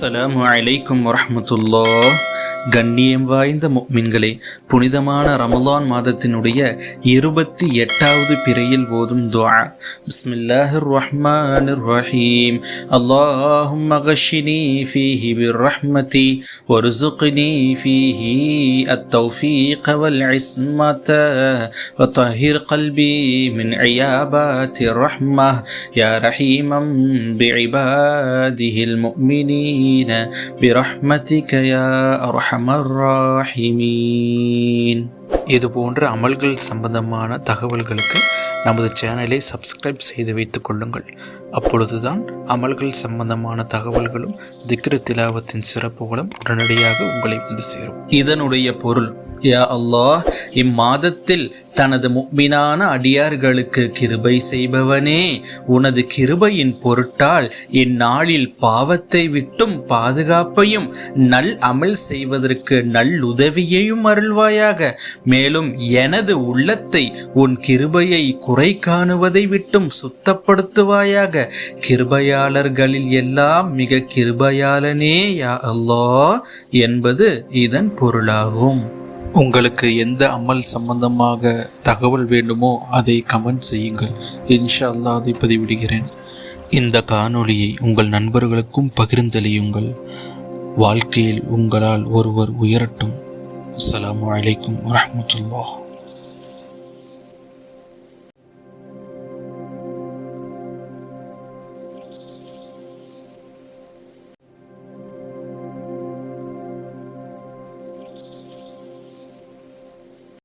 அஸ்ஸலாமு அலைக்கும் வரஹ்மத்துல்லாஹ். கண்ணியம் வாய்ந்த முஃமின்களே, புனிதமான ரமலான் மாதத்தினுடைய 28வது பிறையில் ஓதும் துஆ. பிஸ்மில்லாஹிர் ரஹ்மானிர் ரஹீம். அல்லாஹும்ம கஷ்ஷினி ஃபீஹி பிர்ரஹ்மதி வர்ஸுக்னி ஃபீஹி அத்தௌஃபீக வல் இஸ்மத வதஹிர் கல்பி மின் இயாபாத்திர் ரஹ்மஹ் யா ரஹீமம் பிஇபாதிஹில் முஃமினீன பிரஹ்மதிக யா அர்ஹமர் ராஹிமீன். இது போன்ற அமல்கள் சம்பந்தமான தகவல்களுக்கு நமது சேனலை சப்ஸ்கிரைப் செய்து வைத்துக் கொள்ளுங்கள். அப்பொழுதுதான் அமல்கள் சம்பந்தமான தகவல்களும் திக்ரு திலாவத்தின் சிறப்புகளும் உடனடியாக உங்களை வந்து சேரும். இதனுடைய பொருள், யா அல்லாஹ், இம்மாதத்தில் தனது முஃமினான அடியார்களுக்கு கிருபை செய்பவனே, உனது கிருபையின் பொருட்டால் இந்நாளில் பாவத்தை விட்டும் பாதுகாப்பையும் நல் அமல் செய்வதற்கு நல்லுதவியையும் அருள்வாயாக. மேலும் எனது உள்ளத்தை உன் கிருபையை குறை காணுவதை விட்டும் சுத்தப்படுத்துவாயாக. கிருபையாளர்களில் எல்லாம் மிக கிருபையாளனே யா அல்லாஹ் என்பது இதன் பொருளாகும். உங்களுக்கு எந்த அமல் சம்பந்தமாக தகவல் வேண்டுமோ அதை கமெண்ட் செய்யுங்கள். இன்ஷா அல்லாஹ் அதை பதிவிடுகிறேன். இந்த காணொளியை உங்கள் நண்பர்களுக்கும் பகிர்ந்தளியுங்கள். வாழ்க்கையில் உங்களால் ஒருவர் உயரட்டும். அஸ்ஸலாமு அலைக்கும் வரஹ்மத்துல்லாஹ்.